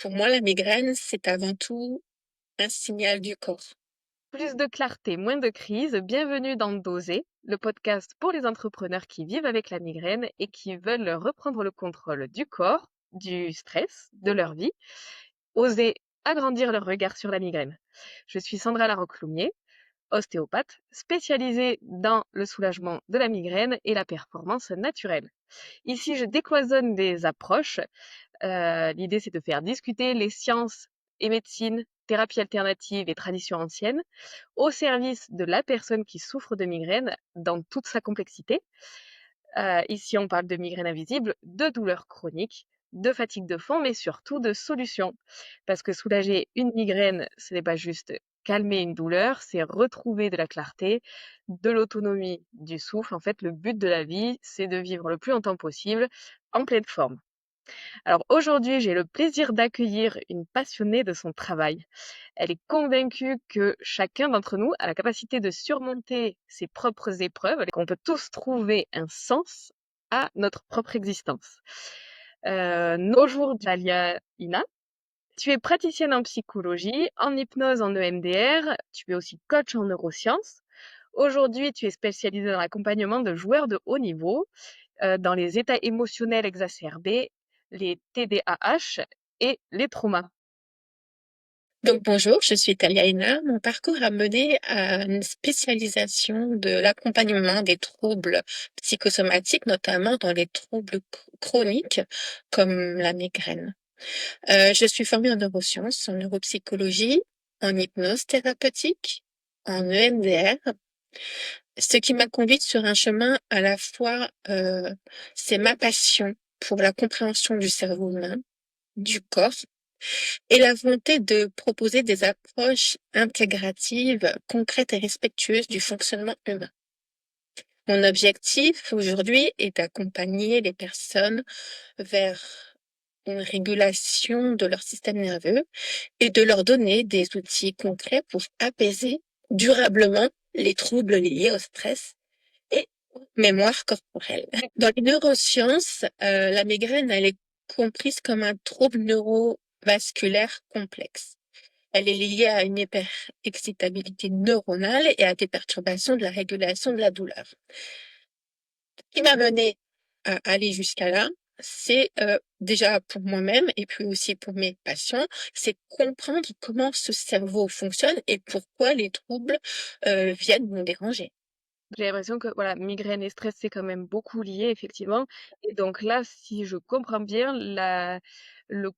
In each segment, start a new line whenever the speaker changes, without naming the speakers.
Pour moi, la migraine, c'est avant tout un signal du corps.
Plus de clarté, moins de crise. Bienvenue dans Doser, le podcast pour les entrepreneurs qui vivent avec la migraine et qui veulent reprendre le contrôle du corps, du stress, de leur vie, oser agrandir leur regard sur la migraine. Je suis Sandra Larocque-Loumier, ostéopathe spécialisée dans le soulagement de la migraine et la performance naturelle. Ici, je décloisonne des approches. L'idée, c'est de faire discuter les sciences et médecine, thérapie alternative et traditions anciennes au service de la personne qui souffre de migraine dans toute sa complexité. Ici, on parle de migraine invisible, de douleurs chroniques, de fatigue de fond, mais surtout de solutions. Parce que soulager une migraine, ce n'est pas juste calmer une douleur, c'est retrouver de la clarté, de l'autonomie du souffle. En fait, le but de la vie, c'est de vivre le plus longtemps possible en pleine forme. Alors aujourd'hui, j'ai le plaisir d'accueillir une passionnée de son travail. Elle est convaincue que chacun d'entre nous a la capacité de surmonter ses propres épreuves et qu'on peut tous trouver un sens à notre propre existence. Bonjour Dalia Ina, tu es praticienne en psychologie, en hypnose en EMDR, tu es aussi coach en neurosciences. Aujourd'hui, tu es spécialisée dans l'accompagnement de joueurs de haut niveau, dans les états émotionnels exacerbés, les TDAH et les traumas.
Donc bonjour, je suis Talia Hainer. Mon parcours a mené à une spécialisation de l'accompagnement des troubles psychosomatiques, notamment dans les troubles chroniques comme la migraine. Je suis formée en neurosciences, en neuropsychologie, en hypnose thérapeutique, en EMDR, ce qui m'a conduite sur un chemin à la fois, c'est ma passion pour la compréhension du cerveau humain, du corps, et la volonté de proposer des approches intégratives, concrètes et respectueuses du fonctionnement humain. Mon objectif aujourd'hui est d'accompagner les personnes vers une régulation de leur système nerveux et de leur donner des outils concrets pour apaiser durablement les troubles liés au stress et aux mémoires corporelles. Dans les neurosciences, la migraine, elle est comprise comme un trouble neurovasculaire complexe. Elle est liée à une hyperexcitabilité neuronale et à des perturbations de la régulation de la douleur. Ce qui m'a menée à aller jusqu'à là, c'est déjà pour moi-même et puis aussi pour mes patients, c'est comprendre comment ce cerveau fonctionne et pourquoi les troubles viennent nous déranger.
J'ai l'impression que voilà, migraine et stress, c'est quand même beaucoup lié, effectivement. Et donc là, si je comprends bien, le,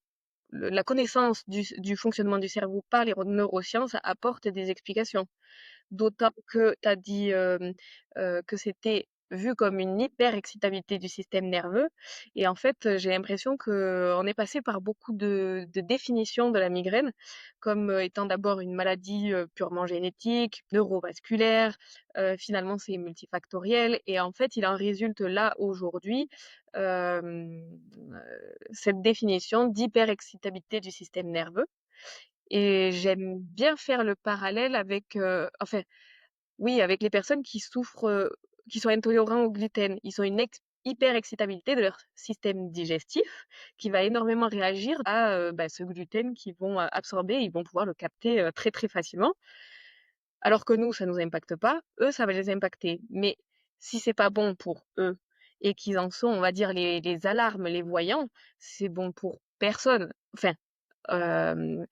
la connaissance du fonctionnement du cerveau par les neurosciences apporte des explications. D'autant que tu as dit que c'était vu comme une hyper-excitabilité du système nerveux. Et en fait, j'ai l'impression qu'on est passé par beaucoup de définitions de la migraine, comme étant d'abord une maladie purement génétique, neurovasculaire. Finalement, c'est multifactoriel. Et en fait, il en résulte là, aujourd'hui, euh, cette définition d'hyper-excitabilité du système nerveux. Et j'aime bien faire le parallèle avec, enfin, oui, avec les personnes qui souffrent, qui sont intolérants au gluten. Ils ont une hyper-excitabilité de leur système digestif qui va énormément réagir à bah, ce gluten qu'ils vont absorber. Ils vont pouvoir le capter très très facilement. Alors que nous, ça nous impacte pas. Eux, ça va les impacter. Mais si c'est pas bon pour eux et qu'ils en sont, on va dire, les alarmes, les voyants, c'est bon pour personne. Enfin, euh,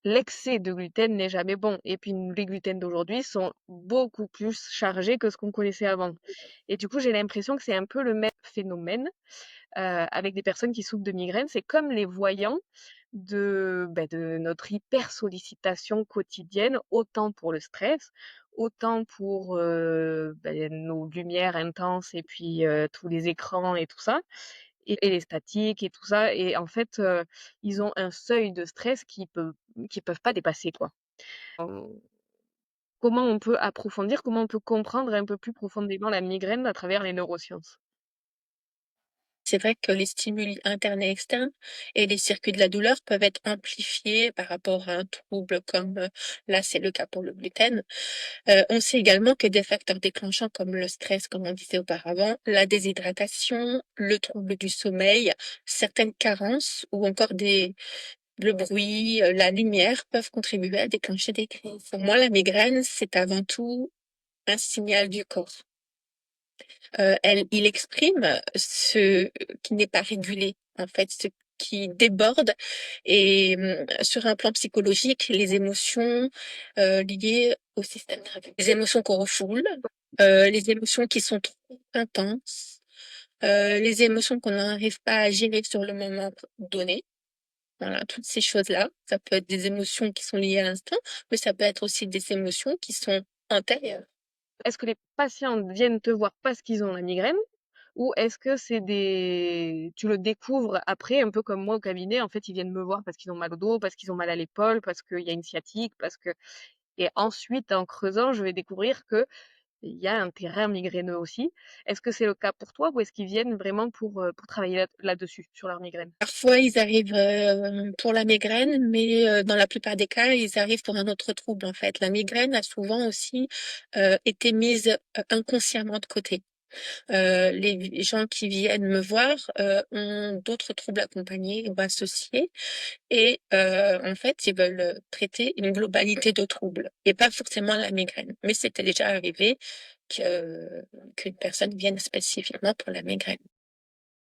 l'excès de gluten n'est jamais bon. Et puis les gluten d'aujourd'hui sont beaucoup plus chargés que ce qu'on connaissait avant. Et du coup, j'ai l'impression que c'est un peu le même phénomène avec des personnes qui souffrent de migraine. C'est comme les voyants de notre hyper sollicitation quotidienne, autant pour le stress, autant pour nos lumières intenses et puis tous les écrans et tout ça et les statiques et tout ça. Et en fait, ils ont un seuil de stress qui peuvent pas dépasser, quoi. Comment on peut approfondir, comment on peut comprendre un peu plus profondément la migraine à travers les neurosciences?
C'est vrai que les stimuli internes et externes et les circuits de la douleur peuvent être amplifiés par rapport à un trouble comme, là, c'est le cas pour le gluten. On sait également que des facteurs déclenchants comme le stress, comme on disait auparavant, la déshydratation, le trouble du sommeil, certaines carences ou encore le bruit, la lumière peuvent contribuer à déclencher des crises. Pour moi, la migraine, c'est avant tout un signal du corps. Il exprime ce qui n'est pas régulé, en fait, ce qui déborde et sur un plan psychologique, les émotions, liées au système nerveux. Les émotions qu'on refoule, les émotions qui sont trop intenses, les émotions qu'on n'arrive pas à gérer sur le moment donné. Voilà, toutes ces choses-là. Ça peut être des émotions qui sont liées à l'instant, mais ça peut être aussi des émotions qui sont antérieures.
Est-ce que les patients viennent te voir parce qu'ils ont la migraine? Ou est-ce que c'est tu le découvres après, un peu comme moi au cabinet, en fait, ils viennent me voir parce qu'ils ont mal au dos, parce qu'ils ont mal à l'épaule, parce qu'il y a une sciatique, et ensuite, en creusant, je vais découvrir que il y a un terrain migraineux aussi. Est-ce que c'est le cas pour toi ou est-ce qu'ils viennent vraiment pour travailler là-dessus, sur leur migraine?
Parfois, ils arrivent, pour la migraine, mais dans la plupart des cas, ils arrivent pour un autre trouble, en fait. La migraine a souvent aussi, été mise, inconsciemment de côté. Les gens qui viennent me voir, ont d'autres troubles accompagnés ou associés et en fait, ils veulent, traiter une globalité de troubles et pas forcément la migraine. Mais c'était déjà arrivé qu'une personne vienne spécifiquement pour la migraine.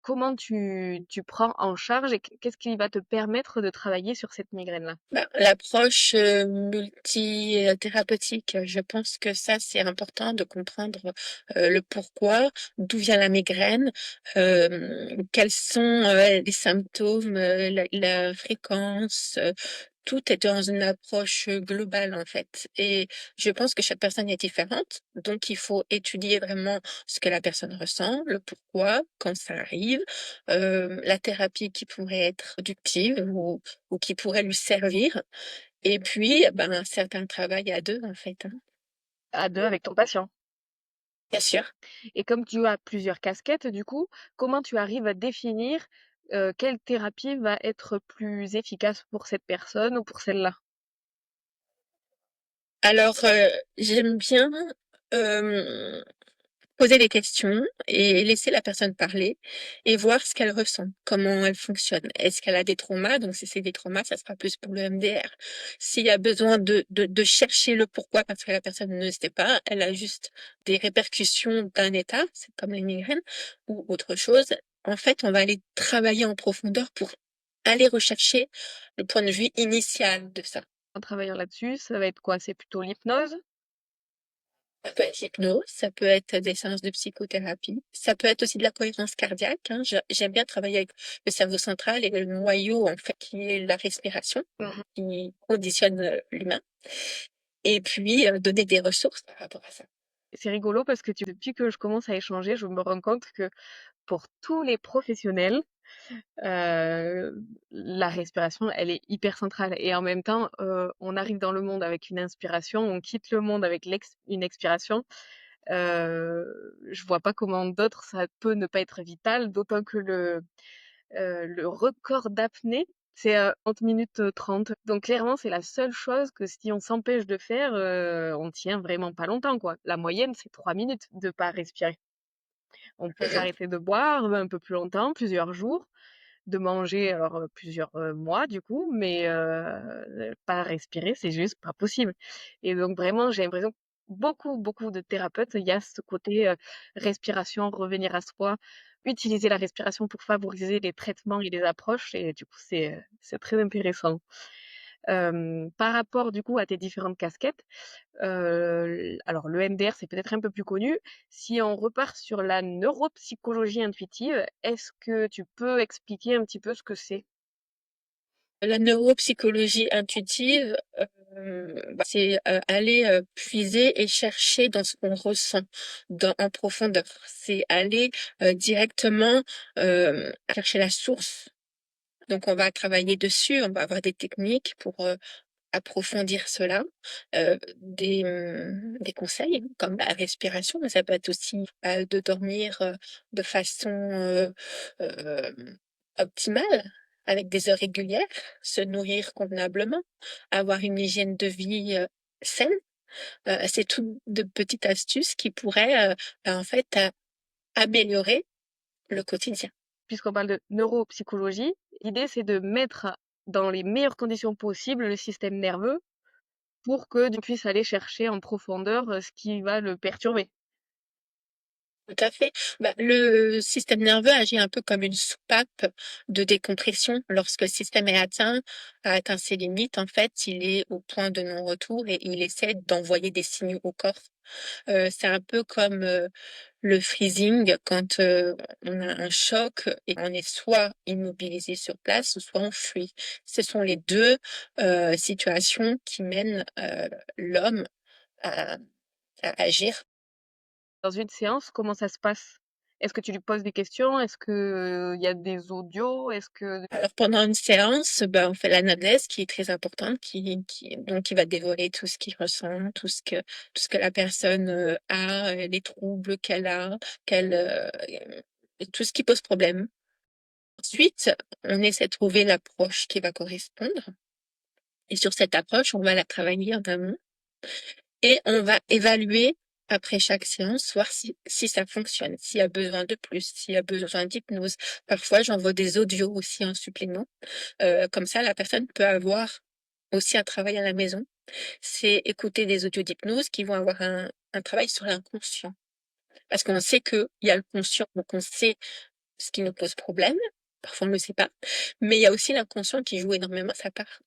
Comment tu prends en charge et qu'est-ce qui va te permettre de travailler sur cette migraine-là?
Bah, l'approche, thérapeutique, je pense que ça, c'est important de comprendre, le pourquoi, d'où vient la migraine, quels sont, les symptômes, la fréquence, tout est dans une approche, globale, en fait et je pense que chaque personne est différente, donc il faut étudier vraiment ce que la personne ressent, le pourquoi, quand ça arrive, la thérapie qui pourrait être productive ou qui pourrait lui servir et puis, ben, un certain travail à 2 en fait, hein.
À 2 avec ton patient.
Bien sûr.
Et comme tu as plusieurs casquettes, du coup, comment tu arrives à définir, quelle thérapie va être plus efficace pour cette personne ou pour celle-là?
Alors, j'aime bien, hem poser des questions et laisser la personne parler et voir ce qu'elle ressent, comment elle fonctionne. Est-ce qu'elle a des traumas? Donc si c'est des traumas, ça sera plus pour le MDR. S'il y a besoin de chercher le pourquoi parce que la personne ne sait pas, elle a juste des répercussions d'un état, c'est comme les migraines ou autre chose, en fait, on va aller travailler en profondeur pour aller rechercher le point de vue initial de ça.
En travaillant là-dessus, ça va être quoi? C'est plutôt l'hypnose?
Ça peut être l'hypnose, ça peut être des séances de psychothérapie, ça peut être aussi de la cohérence cardiaque, hein. J'aime bien travailler avec le cerveau central et le noyau, en fait, qui est la respiration,
Mmh.
qui conditionne, l'humain et puis, donner des ressources par rapport à ça.
C'est rigolo parce que depuis que je commence à échanger, je me rends compte que pour tous les professionnels, la respiration, elle est hyper centrale et en même temps, on arrive dans le monde avec une inspiration, on quitte le monde avec une expiration. Je vois pas comment d'autres ça peut ne pas être vital, d'autant que le record d'apnée, c'est, 30 minutes, 30. Donc clairement, c'est la seule chose que si on s'empêche de faire, on tient vraiment pas longtemps, quoi. La moyenne, c'est 3 minutes de pas respirer. On peut
Mmh.
s'arrêter de boire, un peu plus longtemps, plusieurs jours, de manger, alors, plusieurs, mois du coup, mais pas respirer, c'est juste pas possible et donc vraiment, j'ai l'impression que beaucoup, beaucoup de thérapeutes, il y a ce côté, respiration, revenir à soi, utiliser la respiration pour favoriser les traitements et les approches et du coup, c'est très intéressant. Par rapport du coup à tes différentes casquettes, alors le MDR, c'est peut-être un peu plus connu. Si on repart sur la neuropsychologie intuitive, est-ce que tu peux expliquer un petit peu ce que c'est?
La neuropsychologie intuitive, bah, c'est, aller, puiser et chercher dans ce qu'on ressent, en profondeur. C'est aller, directement, chercher la source. Donc on va travailler dessus, on va avoir des techniques pour, approfondir cela, des conseils comme la respiration, mais ça peut être aussi, de dormir, de façon, optimale, avec des heures régulières, se nourrir convenablement, avoir une hygiène de vie, saine. C'est tout de petites astuces qui pourraient, en fait, améliorer le quotidien.
Puisqu'on parle de neuropsychologie, l'idée c'est de mettre dans les meilleures conditions possibles le système nerveux pour que tu puisses aller chercher en profondeur, ce qui va le perturber.
Tout à fait. Bah, le système nerveux agit un peu comme une soupape de décompression. Lorsque le système a atteint ses limites, en fait, il est au point de non-retour et il essaie d'envoyer des signaux au corps. C'est un peu comme, le freezing quand, on a un choc et on est soit immobilisé sur place, soit on fuit. Ce sont les 2 situations qui mènent, l'homme à agir.
Dans une séance, comment ça se passe? Est-ce que tu lui poses des questions? Est-ce que, il y a des audios? Est-ce que
Alors pendant une séance, ben, on fait l'anamnèse qui est très importante, qui va dévoiler tout ce qu'il ressent, tout ce que la personne, a, les troubles qu'elle a, et tout ce qui pose problème. Ensuite, on essaie de trouver l'approche qui va correspondre et sur cette approche, on va la travailler en amont et on va évaluer après chaque séance, voir si ça fonctionne, s'il y a besoin de plus, s'il y a besoin d'hypnose. Parfois, j'envoie des audios aussi en supplément. Comme ça, la personne peut avoir aussi un travail à la maison. C'est écouter des audios d'hypnose qui vont avoir un travail sur l'inconscient. Parce qu'on sait qu'il y a le conscient, donc on sait ce qui nous pose problème. Parfois, on ne le sait pas. Mais il y a aussi l'inconscient qui joue énormément sa part.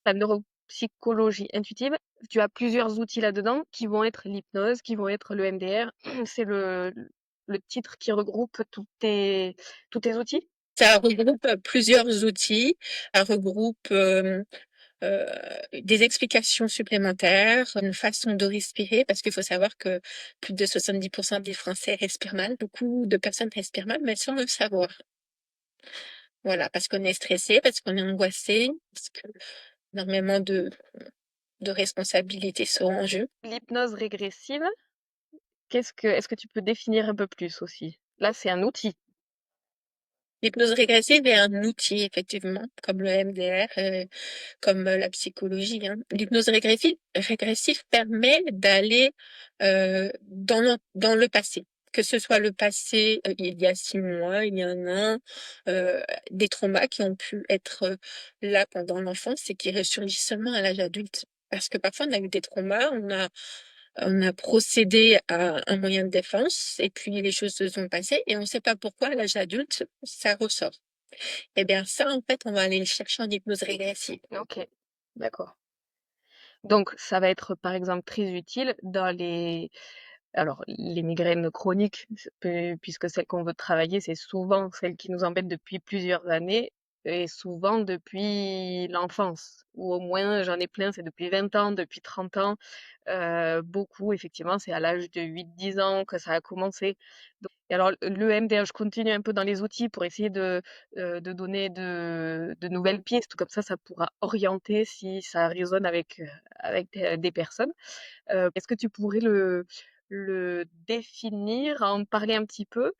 la neuropsychologie intuitive, tu as plusieurs outils là-dedans qui vont être l'hypnose, qui vont être le MDR. C'est le titre qui regroupe tous tes outils?
Ça regroupe plusieurs outils, ça regroupe euh, des explications supplémentaires, une façon de respirer, parce qu'il faut savoir que plus de 70% des Français respirent mal. Beaucoup de personnes respirent mal, mais sans le savoir. Voilà, parce qu'on est stressé, parce qu'on est angoissé, parce que énormément de responsabilités sont en jeu.
L'hypnose régressive, est-ce que tu peux définir un peu plus aussi? Là, c'est un outil.
L'hypnose régressive est un outil, effectivement, comme le MDR, comme la psychologie, hein. L'hypnose régressive permet d'aller dans le passé, que ce soit le passé il y a 6 mois, il y a un an, des traumas qui ont pu être là pendant l'enfance et qui ressurgissent seulement à l'âge adulte. Parce que parfois on a eu des traumas, on a procédé à un moyen de défense et puis les choses se sont passées et on ne sait pas pourquoi à l'âge adulte ça ressort. Eh bien ça, en fait, on va aller le chercher en hypnose régressive.
OK, d'accord. Donc ça va être, par exemple, très utile dans les migraines chroniques, puisque celles qu'on veut travailler, c'est souvent celles qui nous embêtent depuis plusieurs années et souvent depuis l'enfance. Ou au moins, j'en ai plein, c'est depuis 20 ans, depuis 30 ans. Beaucoup, effectivement, c'est à l'âge de 8, 10 ans que ça a commencé. Et alors le MDR, je continue un peu dans les outils pour essayer de donner de nouvelles pistes, comme ça pourra orienter si ça résonne avec des personnes. Est-ce que tu pourrais le définir, en parler un petit peu?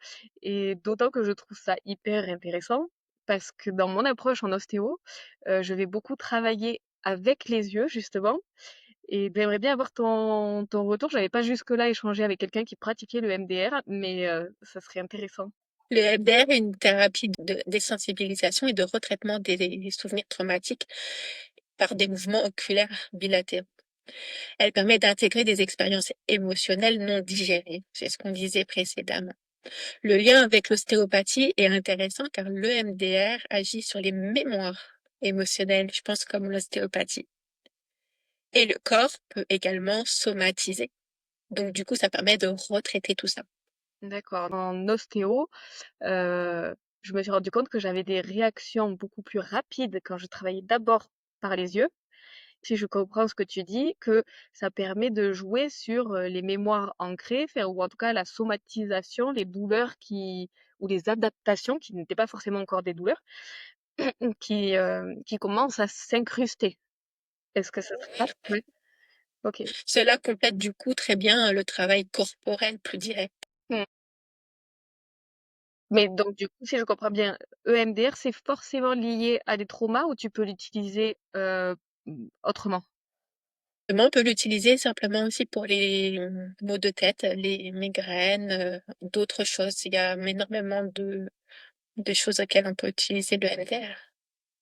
Et d'autant que je trouve ça hyper intéressant parce que dans mon approche en ostéo, je vais beaucoup travailler avec les yeux justement et j'aimerais bien avoir ton retour. J'avais pas jusque-là échangé avec quelqu'un qui pratiquait le MDR, mais ça serait intéressant.
Le MDR est une thérapie de désensibilisation et de retraitement des souvenirs traumatiques par des mouvements oculaires bilatéraux. Elle permet d'intégrer des expériences émotionnelles non digérées. C'est ce qu'on disait précédemment. Le lien avec l'ostéopathie est intéressant car l'EMDR agit sur les mémoires émotionnelles, je pense comme l'ostéopathie. Et le corps peut également somatiser. Donc du coup, ça permet de retraiter tout ça.
D'accord. En ostéo, je me suis rendu compte que j'avais des réactions beaucoup plus rapides quand je travaillais d'abord par les yeux. Si je comprends ce que tu dis, que ça permet de jouer sur, les mémoires ancrées, enfin, ou en tout cas la somatisation, les douleurs qui ou les adaptations qui n'étaient pas forcément encore des douleurs. qui commence à s'incruster. Est-ce que ça se passe? Oui. OK.
Cela complète du coup très bien le travail corporel plus direct.
Mmh. Mais donc du coup, si je comprends bien, EMDR, c'est forcément lié à des traumas ou tu peux l'utiliser, autrement?
On peut l'utiliser simplement aussi pour les maux de tête, les migraines, d'autres choses. Il y a énormément de choses auxquelles on peut utiliser le MDR.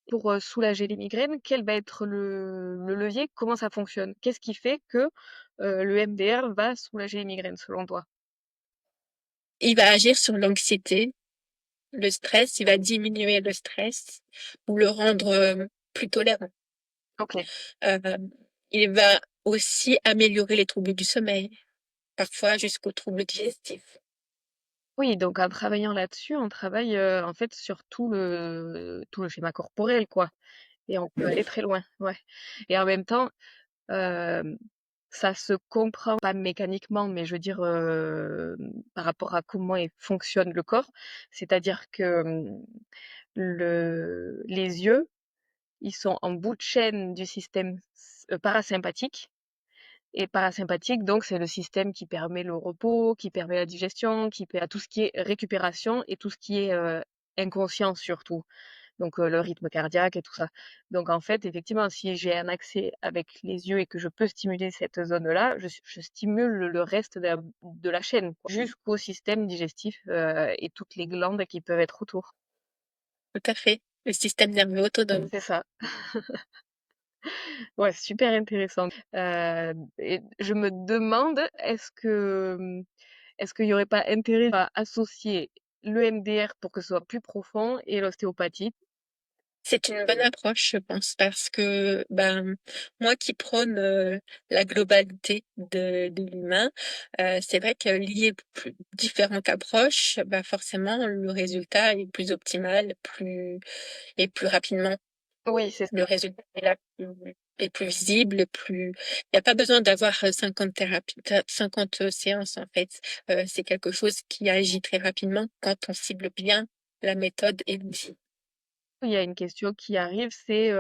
Pour, soulager les migraines, quel va être le levier? Comment ça fonctionne? Qu'est-ce qui fait que, le MDR va soulager les migraines selon toi?
Il va agir sur l'anxiété, le stress, il va diminuer le stress ou le rendre, plus tolérant.
OK.
Heu, il va aussi améliorer les troubles du sommeil, parfois jusqu'aux troubles digestifs.
Oui, donc en travaillant là-dessus, on travaille, en fait sur tout le schéma corporel, quoi, et on peut aller très loin, ouais, et en même temps, hem, ça se comprend pas mécaniquement, mais je veux dire, par rapport à comment fonctionne le corps. C'est-à-dire que, les yeux, ils sont en bout de chaîne du système parasympathique. Et parasympathique, donc c'est le système qui permet le repos, qui permet la digestion, qui permet tout ce qui est récupération et tout ce qui est, inconscient surtout. Donc le rythme cardiaque et tout ça. Donc en fait, effectivement, si j'ai un accès avec les yeux et que je peux stimuler cette zone-là, je stimule le reste de la chaîne, quoi, jusqu'au système digestif, et toutes les glandes qui peuvent être autour.
Tout à fait, le système nerveux autonome.
C'est ça. Ouais, super intéressant. Et je me demande, est-ce qu'il y aurait pas intérêt à associer l'EMDR pour que ce soit plus profond et l'ostéopathie?
C'est une bonne approche, je pense, parce que, ben, moi qui prône, la globalité de l'humain, c'est vrai que lier différentes approches, bah, forcément le résultat est plus optimal, plus rapidement.
Oui, c'est
Le
ça.
résultat est plus visible, plus il y a pas besoin d'avoir, 50 thérapies 50, séances en fait. C'est quelque chose qui agit très rapidement quand on cible bien la méthode et l'outil.
Il y a une question qui arrive, c'est,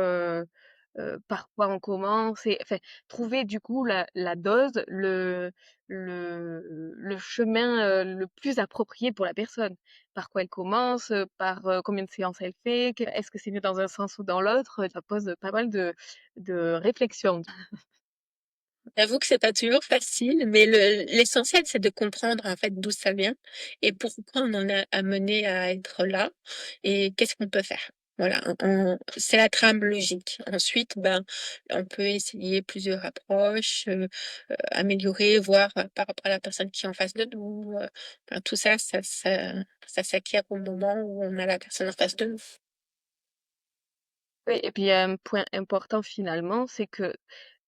par quoi on commence? Et enfin, trouver du coup la dose, le chemin, le plus approprié pour la personne. Par quoi elle commence, par, combien de séances elle fait, est-ce que c'est mieux dans un sens ou dans l'autre? Ça pose pas mal de réflexions.
J'avoue que c'est pas toujours facile, mais l'essentiel, c'est de comprendre, en fait, d'où ça vient et pourquoi on en est amené à être là et qu'est-ce qu'on peut faire. Voilà, c'est la trame logique. Ensuite, ben, on peut essayer plusieurs approches, améliorer, voir, par rapport à la personne qui est en face de nous, enfin, tout ça, ça s'acquiert au moment où on a la personne en face de nous.
Oui, et puis il y a un point important finalement, c'est que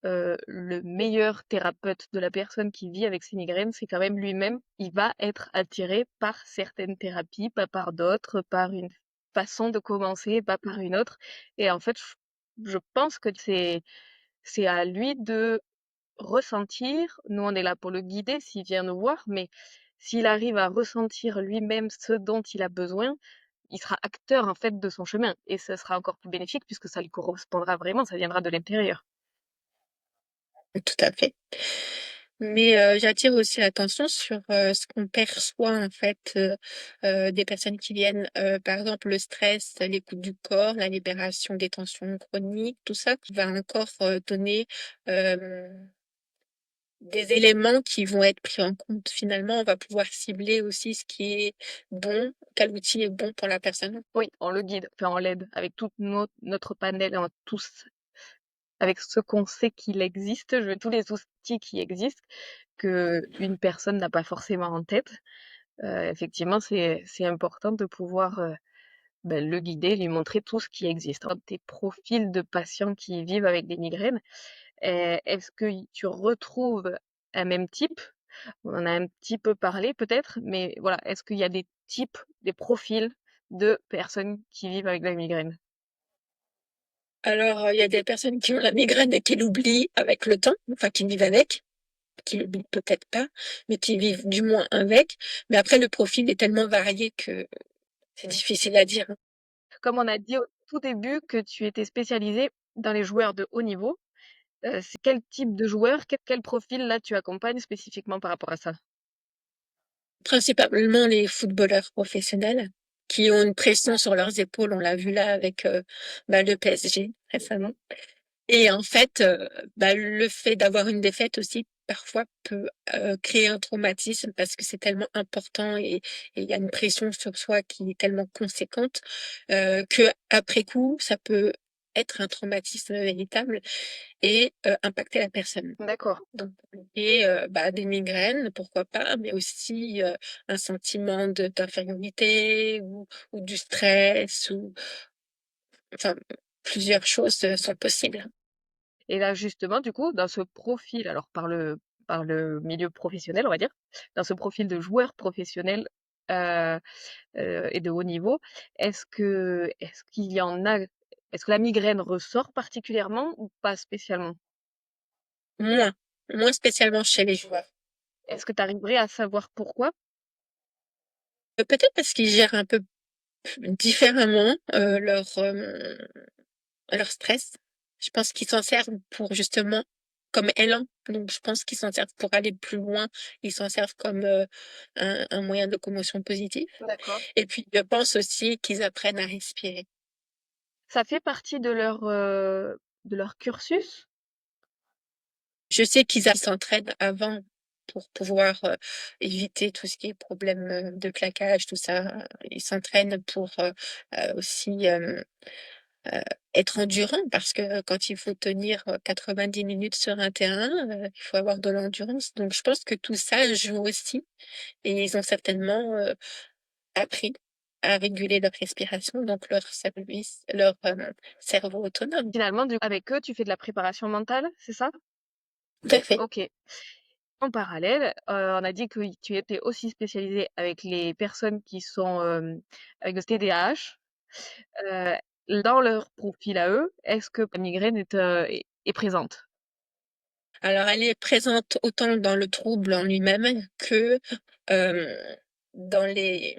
le meilleur thérapeute de la personne qui vit avec ses migraines, c'est quand même lui-même. Il va être attiré par certaines thérapies, pas par d'autres, par une façon de commencer, pas par une autre. Et en fait, je pense que c'est à lui de ressentir. Nous, on est là pour le guider s'il vient nous voir, mais s'il arrive à ressentir lui-même ce dont il a besoin, il sera acteur en fait de son chemin et ce sera encore plus bénéfique puisque ça lui correspondra vraiment, ça viendra de l'intérieur.
Tout à fait. Mais, j'attire aussi l'attention sur, ce qu'on perçoit en fait, des personnes qui viennent, par exemple le stress, l'écoute du corps, la libération des tensions chroniques, tout ça qui va encore, donner, des éléments qui vont être pris en compte. Finalement, on va pouvoir cibler aussi ce qui est bon, quel outil est bon pour la personne.
Oui, on le guide, enfin on l'aide avec tout notre panel, tous avec ce qu'on sait qu'il existe, tous les outils qui existent, que une personne n'a pas forcément en tête. Effectivement, c'est important de pouvoir, le guider, lui montrer tout ce qui existe. Des profils de patients qui vivent avec des migraines, est-ce que tu retrouves un même type? On en a un petit peu parlé peut-être, mais voilà, est-ce qu'il y a des types, des profils de personnes qui vivent avec la migraine?
Alors, il y a des personnes qui ont la migraine et qui l'oublient avec le temps, enfin qui vivent avec. Qui l'oublient peut-être pas, mais qui vivent du moins avec. Mais après, le profil est tellement varié que c'est difficile à dire, hein.
Comme on a dit au tout début que tu étais spécialisée dans les joueurs de haut niveau. C'est quel type de joueur, quel profil là tu accompagnes spécifiquement par rapport à ça?
Principalement les footballeurs professionnels qui ont une pression sur leurs épaules. On l'a vu là avec le PSG récemment. Et en fait, le fait d'avoir une défaite aussi parfois peut créer un traumatisme parce que c'est tellement important et il y a une pression sur soi qui est tellement conséquente que après coup, ça peut être un traumatisme véritable et impacter la personne.
D'accord.
Donc des migraines, pourquoi pas, mais aussi, un sentiment d'infériorité ou du stress ou enfin, plusieurs choses, sont possibles.
Et là, justement, du coup, dans ce profil, alors par le milieu professionnel, on va dire, dans ce profil de joueur professionnel euh, et de haut niveau, est-ce qu'il y en a, est-ce que la migraine ressort particulièrement ou pas spécialement?
Moins, moins spécialement chez les joueurs.
Est-ce que tu arriverais à savoir pourquoi?
Peut-être parce qu'ils gèrent un peu différemment, leur stress. Je pense qu'ils s'en servent pour justement comme élan. Donc je pense qu'ils s'en servent pour aller plus loin. Ils s'en servent comme, un moyen de locomotion positif
D'accord.
et puis je pense aussi qu'ils apprennent à respirer.
Ça fait partie de leur cursus?
Je sais qu'ils s'entraînent avant pour pouvoir, éviter tout ce qui est problème, de claquage, tout ça. Ils s'entraînent pour, aussi, heu, être endurants parce que quand il faut tenir, 90 minutes sur un terrain, il faut avoir de l'endurance. Donc je pense que tout ça joue aussi et ils ont certainement, appris à réguler leur respiration, donc cerveau autonome.
Finalement, avec eux, tu fais de la préparation mentale, c'est ça?
Tout à fait.
Ok. En parallèle, on a dit que tu étais aussi spécialisée avec les personnes qui sont avec le TDAH. Euh, dans leur profil à eux, est-ce que la migraine est présente?
Alors elle est présente autant dans le trouble en lui-même que, hem, dans les,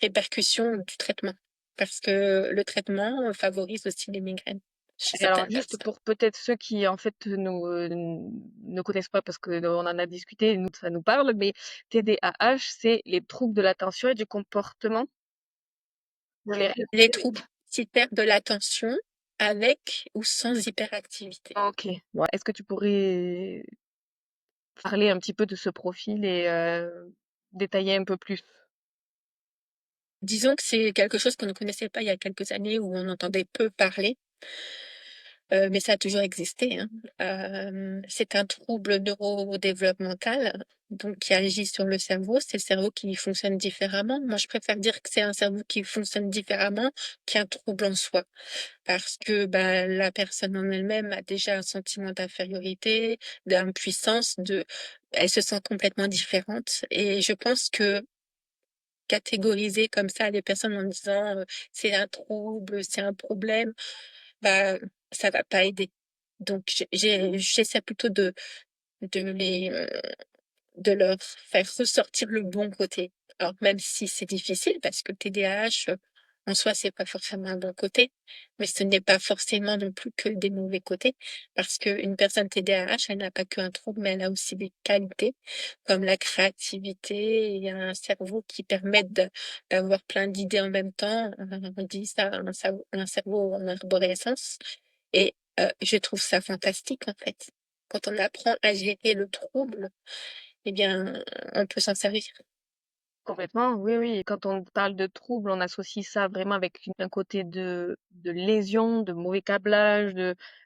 répercussions du traitement. Parce que le traitement favorise aussi les migraines chez
Et alors,
certaines
juste
personnes.
pour peut-être ceux qui en fait ne connaissent pas parce que on en a discuté, nous ça nous parle, mais TDAH, c'est les troubles de l'attention et du comportement. Je l'ai
Les
répété, mais
troubles qui perdent de l'attention avec ou sans hyperactivité.
ok. Bon, est-ce que tu pourrais parler un petit peu de ce profil et détailler un peu plus?
Disons que c'est quelque chose qu'on ne connaissait pas il y a quelques années où on entendait peu parler. Mais ça a toujours existé, hein. C'est un trouble neurodéveloppemental, donc qui agit sur le cerveau. C'est le cerveau qui fonctionne différemment. Moi, je préfère dire que c'est un cerveau qui fonctionne différemment qu'un trouble en soi. Parce que, la personne en elle-même a déjà un sentiment d'infériorité, d'impuissance, elle se sent complètement différente et je pense que catégoriser comme ça les personnes en disant, «C'est un trouble, c'est un problème», bah, ça va pas aider. Donc j'essaie plutôt de les, de leur faire ressortir le bon côté. Alors même si c'est difficile parce que le TDAH, en soi, c'est pas forcément un bon côté, mais ce n'est pas forcément non plus que des mauvais côtés. Parce qu'une personne TDAH, elle n'a pas qu'un trouble, mais elle a aussi des qualités comme la créativité et un cerveau qui permet d'avoir plein d'idées en même temps. On dit ça, un cerveau en arborescence et je trouve ça fantastique, en fait. Quand on apprend à gérer le trouble, eh bien, on peut s'en servir.
Complètement, oui, oui. Et quand on parle de troubles, on associe ça vraiment avec un côté de lésion, de mauvais câblage,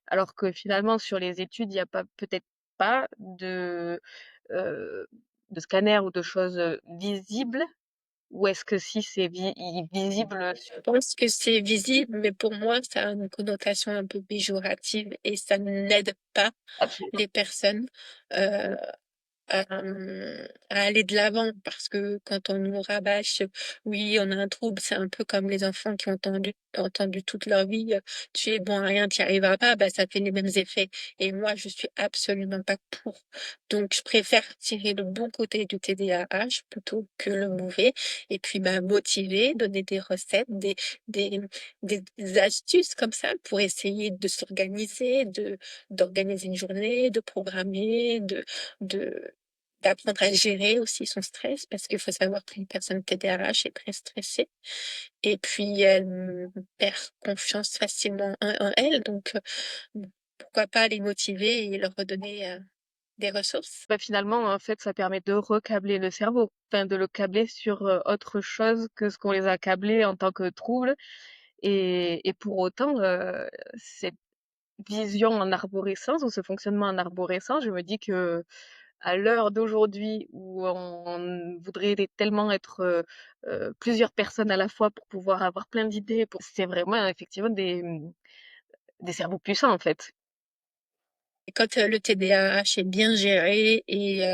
alors que finalement, sur les études, il n'y a pas peut-être pas euh, de scanner ou de choses visibles, ou est-ce que si c'est visible
Je pense que c'est visible, mais pour moi, ça a une connotation un peu péjorative et ça n'aide pas
absolument.
les personnes. Heu, à aller de l'avant parce que quand on nous rabâche: «Oui, on a un trouble», c'est un peu comme les enfants qui ont entendu toute leur vie: «Tu es bon à rien, tu y arriveras pas», bah, ça fait les mêmes effets et moi, je suis absolument pas pour. Donc je préfère tirer le bon côté du TDAH plutôt que le mauvais et puis, bah, motiver, donner des recettes, des des astuces comme ça pour essayer de s'organiser, d'organiser une journée, de programmer, de d'apprendre à gérer aussi son stress parce qu'il faut savoir qu'une personne TDAH est très stressée et puis elle, perd confiance facilement en elle donc pourquoi pas les motiver et leur redonner, des ressources.
Bah, finalement, en fait, ça permet de recabler le cerveau, enfin de le câbler sur, autre chose que ce qu'on les a câblés en tant que trouble et pour autant, cette vision en arborescence ou ce fonctionnement en arborescence, je me dis que à l'heure d'aujourd'hui où on voudrait tellement être, plusieurs personnes à la fois pour pouvoir avoir plein d'idées, pour c'est vraiment effectivement des cerveaux puissants, en fait.
Et quand, le TDAH est bien géré et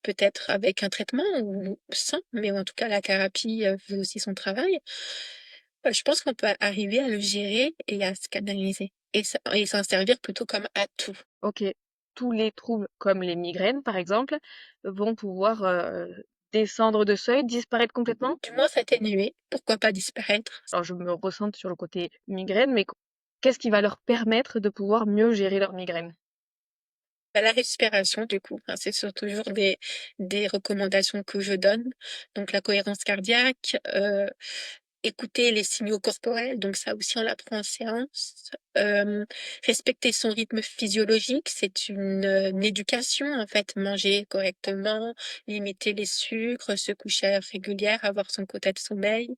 peut-être avec un traitement ou sans, mais en tout cas la thérapie, fait aussi son travail. Je pense qu'on peut arriver à le gérer et à se canaliser et s'en servir plutôt comme atout.
OK. Tous les troubles comme les migraines, par exemple, vont pouvoir, descendre de seuil, disparaître complètement?
Du moins s'atténuer, pourquoi pas disparaître?
Alors je me recentre sur le côté migraine, mais qu'est-ce qui va leur permettre de pouvoir mieux gérer leur migraine?
Bah, la respiration du coup, hein, c'est sur toujours des recommandations que je donne. Donc la cohérence cardiaque, écouter les signaux corporels, donc ça aussi on l'apprend en séance. Respecter son rythme physiologique, c'est une éducation en fait. Manger correctement, limiter les sucres, se coucher à heure régulière, avoir son quota de sommeil.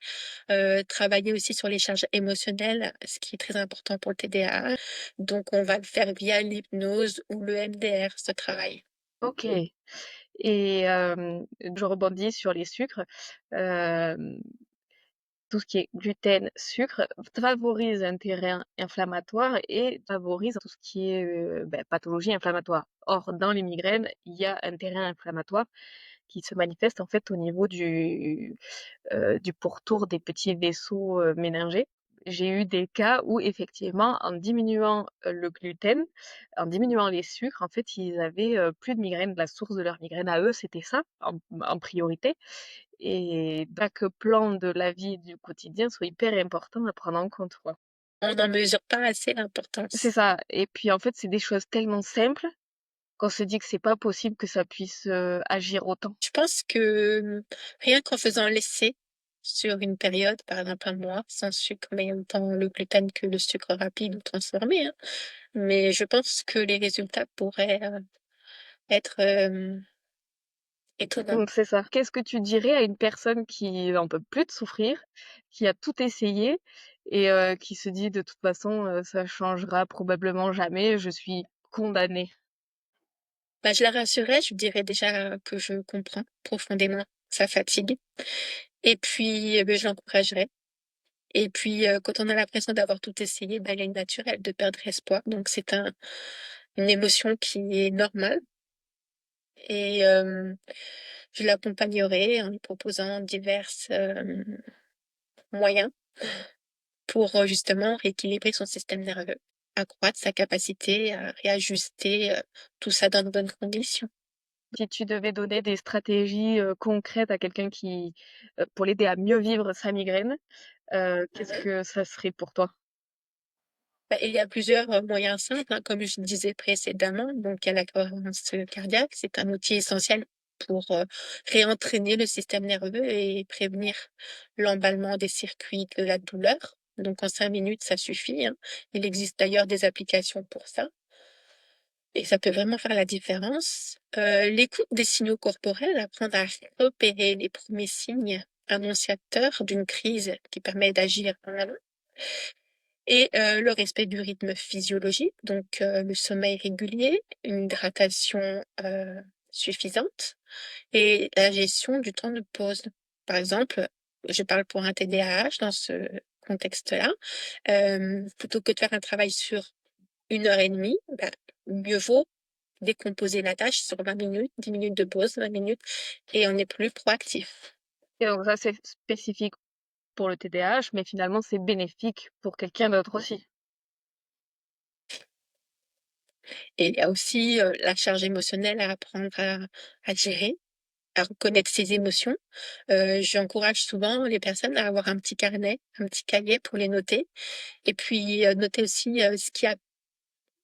Travailler aussi sur les charges émotionnelles, ce qui est très important pour le TDAH. Donc on va le faire via l'hypnose ou le MDR, ce travail.
OK et je rebondis sur les sucres. Hem, tout ce qui est gluten, sucre favorise un terrain inflammatoire et favorise tout ce qui est, pathologie inflammatoire. Or, dans les migraines, il y a un terrain inflammatoire qui se manifeste en fait au niveau du pourtour des petits vaisseaux, méningés. J'ai eu des cas où effectivement en diminuant, le gluten, en diminuant les sucres, en fait, ils avaient, plus de migraine. La source de leur migraine à eux, c'était ça en priorité et chaque plan de la vie du quotidien sont hyper importants à prendre en compte, quoi.
On n'en mesure pas assez
C'est
l'importance.
ça et puis en fait, c'est des choses tellement simples qu'on se dit que c'est pas possible que ça puisse, agir autant.
Je pense que, rien qu'en faisant l'essai sur une période, par exemple un mois, sans sucre, mais autant le gluten que le sucre rapide ou transformé, hein, mais je pense que les résultats pourraient, être, étonnants.
Donc c'est ça. Qu'est-ce que tu dirais à une personne qui en peut plus de souffrir, qui a tout essayé et qui se dit: «De toute façon, ça changera probablement jamais, je suis condamnée»?
Bah, je la rassurerais, je lui dirais déjà que je comprends profondément sa fatigue et puis, beh, je l'encouragerais et puis, quand on a l'impression d'avoir tout essayé, bah, il est naturel de perdre espoir donc c'est une émotion qui est normale et je l'accompagnerai en lui proposant divers, moyens pour, justement rééquilibrer son système nerveux, accroître sa capacité à réajuster, tout ça dans de bonnes conditions.
Si tu devais donner des stratégies, concrètes à quelqu'un qui, pour l'aider à mieux vivre sa migraine, qu'est-ce
Mmh.
que ça serait pour toi?
Bah, il y a plusieurs, moyens simples, hein, comme je disais précédemment, donc il y a la cohérence, cardiaque, c'est un outil essentiel pour, réentraîner le système nerveux et prévenir l'emballement des circuits de la douleur. Donc en 5 minutes, ça suffit, hein. Il existe d'ailleurs des applications pour ça et ça peut vraiment faire la différence. L'écoute des signaux corporels, apprendre à repérer les premiers signes annonciateurs d'une crise qui permet d'agir en amont. Et le respect du rythme physiologique, donc le sommeil régulier, une hydratation, suffisante et la gestion du temps de pause. Par exemple, je parle pour un TDAH dans ce contexte-là, plutôt que de faire un travail sur 1 heure et demie, bah, mieux vaut décomposer la tâche sur 20 minutes, 10 minutes de pause, 20 minutes, et on est plus proactif.
Et donc ça, c'est spécifique pour le TDAH, mais finalement, c'est bénéfique pour quelqu'un d'autre aussi.
Et il y a aussi la charge émotionnelle à apprendre à gérer, à reconnaître ses émotions. J'encourage souvent les personnes à avoir un petit carnet, un petit cahier pour les noter, et puis noter aussi ce qui a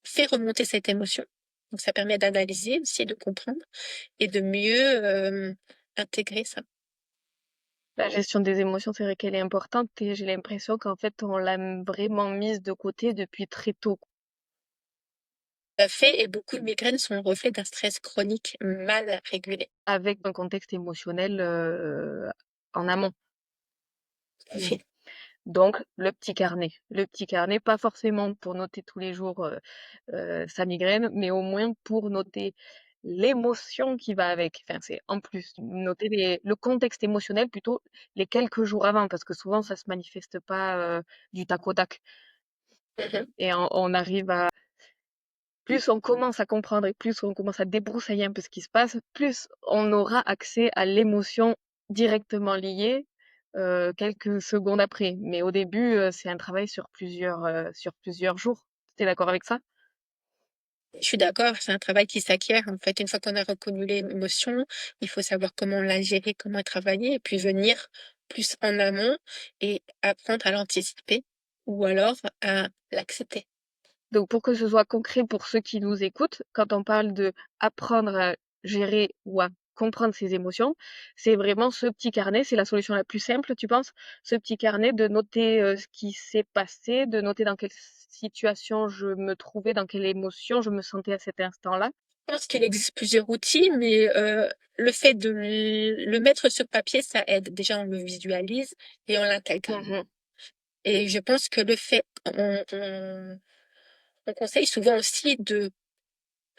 fait remonter cette émotion. Donc ça permet d'analyser aussi, de comprendre et de mieux intégrer ça.
La gestion des émotions, c'est vrai qu'elle est importante et j'ai l'impression qu'en fait, on l'a vraiment mise de côté depuis très tôt.
Tout à fait, et beaucoup de migraines sont le reflet d'un stress chronique mal régulé.
Avec un contexte émotionnel en amont.
Tout à fait.
Donc, le petit carnet. Le petit carnet, pas forcément pour noter tous les jours sa migraine, mais au moins pour noter l'émotion qui va avec. Enfin, c'est en plus, noter le contexte émotionnel plutôt les quelques jours avant, parce que souvent ça se manifeste pas du tac au tac.
Mhm.
Et on arrive à, plus on commence à comprendre et plus on commence à débroussailler un peu ce qui se passe, plus on aura accès à l'émotion directement liée quelques secondes après. Mais au début, c'est un travail sur plusieurs jours. Tu es d'accord avec ça?
Je suis d'accord, c'est un travail qui s'acquiert. En fait, une fois qu'on a reconnu l'émotion, il faut savoir comment la gérer, comment travailler, et puis venir plus en amont et apprendre à l'anticiper ou alors à l'accepter.
Donc pour que ce soit concret pour ceux qui nous écoutent, quand on parle de apprendre à gérer ou à comprendre ses émotions, c'est vraiment ce petit carnet, c'est la solution la plus simple, tu penses? Ce petit carnet de noter ce qui s'est passé, de noter dans quelle situation je me trouvais, dans quelle émotion je me sentais à cet instant-là.
Je pense qu'il existe plusieurs outils, mais le fait de le mettre sur papier, ça aide. Déjà, on le visualise et on l'intègre.
Mhm.
Et je pense que le fait, on conseille souvent aussi de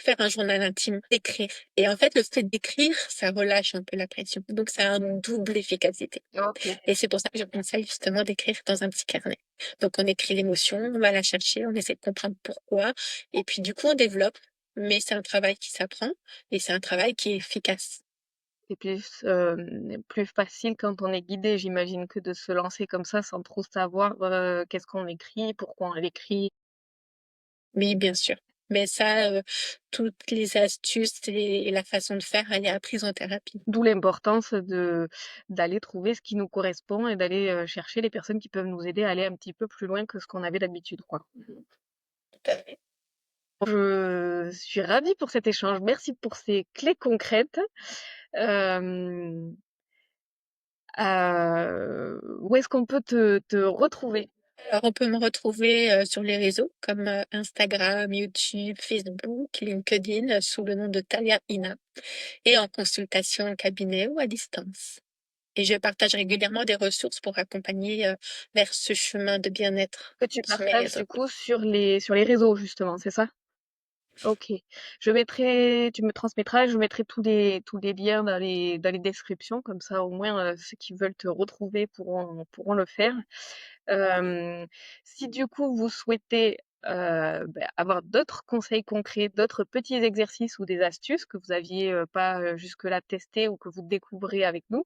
faire un journal intime, d'écrire. Et en fait, le fait d'écrire, ça relâche un peu la pression. Donc, ça a une double efficacité.
Ok.
Et c'est pour ça que je conseille justement d'écrire dans un petit carnet. Donc, on écrit l'émotion, on va la chercher, on essaie de comprendre pourquoi. Et puis, du coup, on développe. Mais c'est un travail qui s'apprend et c'est un travail qui est efficace.
C'est plus facile quand on est guidé, j'imagine, que de se lancer comme ça sans trop savoir qu'est-ce qu'on écrit, pourquoi on l'écrit.
Oui, bien sûr. Mais ça, toutes les astuces et la façon de faire, elle est apprise en thérapie.
D'où l'importance de d'aller trouver ce qui nous correspond et d'aller chercher les personnes qui peuvent nous aider à aller un petit peu plus loin que ce qu'on avait d'habitude, quoi.
Mhm. Tout à fait.
Je suis ravie pour cet échange. Merci pour ces clés concrètes. Euh, Où est-ce qu'on peut te retrouver?
Alors, on peut me retrouver sur les réseaux comme Instagram, YouTube, Facebook, LinkedIn, sous le nom de Talia Ina, et en consultation en cabinet ou à distance. Et je partage régulièrement des ressources pour accompagner vers ce chemin de bien-être
Que tu
sur mes
partages
réseaux.
du coup sur les réseaux, justement, c'est ça? OK. Je mettrai Tu me transmettras, je mettrai tous les liens dans les descriptions, comme ça au moins ceux qui veulent te retrouver pourront le faire. Hem, Si du coup vous souhaitez avoir d'autres conseils concrets, d'autres petits exercices ou des astuces que vous aviez pas jusque-là testés ou que vous découvrez avec nous,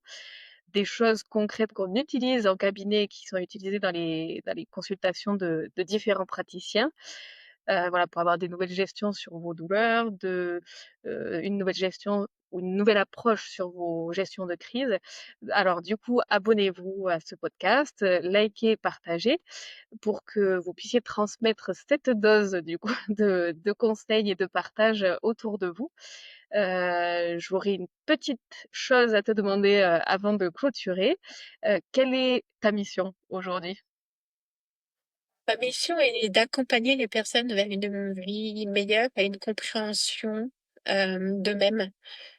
des choses concrètes qu'on utilise en cabinet, qui sont utilisées dans les consultations de différents praticiens, voilà, pour avoir des nouvelles gestions sur vos douleurs, une nouvelle gestion ou une nouvelle approche sur vos gestions de crise. Alors du coup, abonnez-vous à ce podcast, likez, partagez pour que vous puissiez transmettre cette dose du coup de conseils et de partage autour de vous. J'aurais une petite chose à te demander avant de clôturer. Quelle est ta mission aujourd'hui?
Ma mission est d'accompagner les personnes vers une vie meilleure et une compréhension d'eux-mêmes,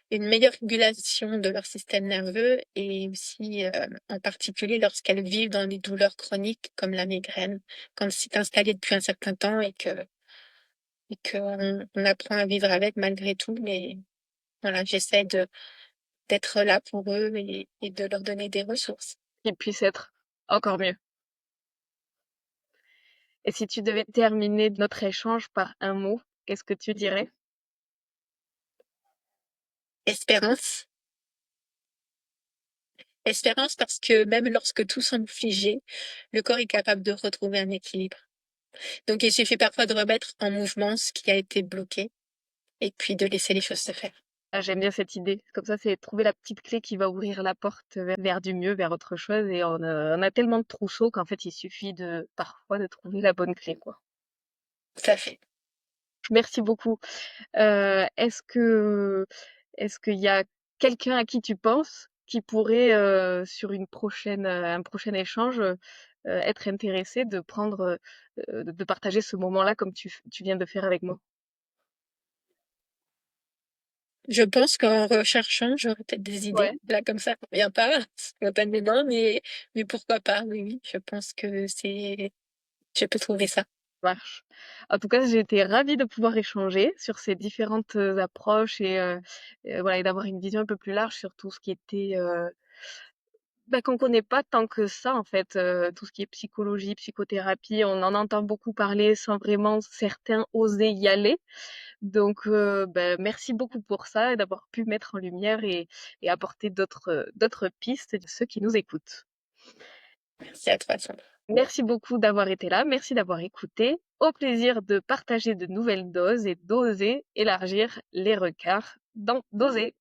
une meilleure régulation de leur système nerveux et aussi, en particulier lorsqu'elles vivent dans des douleurs chroniques comme la migraine, quand c'est installé depuis un certain temps et qu'on apprend à vivre avec malgré tout. Mais voilà, j'essaie d'être là pour eux et de leur donner des ressources.
Qu'il puisse être encore mieux. Et si tu devais terminer notre échange par un mot, qu'est-ce que tu dirais?
Espérance. Espérance parce que même lorsque tout semble figé, le corps est capable de retrouver un équilibre. Donc il suffit parfois de remettre en mouvement ce qui a été bloqué et puis de laisser les choses se faire.
Ah, j'aime bien cette idée. Comme ça, c'est trouver la petite clé qui va ouvrir la porte vers du mieux, vers autre chose. Et on a tellement de trousseaux qu'en fait, il suffit parfois de trouver la bonne clé, quoi.
Tout à fait.
Merci beaucoup. Euh, est-ce que, est-ce qu'il y a quelqu'un à qui tu penses qui pourrait, sur un prochain échange, être intéressé de de partager ce moment-là comme tu viens de faire avec moi?
Je pense qu'en recherchant, j'aurais peut-être des
Ouais.
idées. Là, comme ça, ça me vient pas spontanément, mais pourquoi pas, oui, oui. Je pense que je peux trouver ça.
Marche. En tout cas, j'ai été ravie de pouvoir échanger sur ces différentes approches et voilà, et d'avoir une vision un peu plus large sur tout ce qui était qu'on connaît pas tant que ça en fait, tout ce qui est psychologie, psychothérapie, on en entend beaucoup parler sans vraiment certains oser y aller. Donc merci beaucoup pour ça et d'avoir pu mettre en lumière et apporter d'autres pistes de ceux qui nous écoutent.
Merci à toi, Sandra.
Merci beaucoup d'avoir été là, merci d'avoir écouté. Au plaisir de partager de nouvelles doses et d'oser élargir les regards dans d'oser.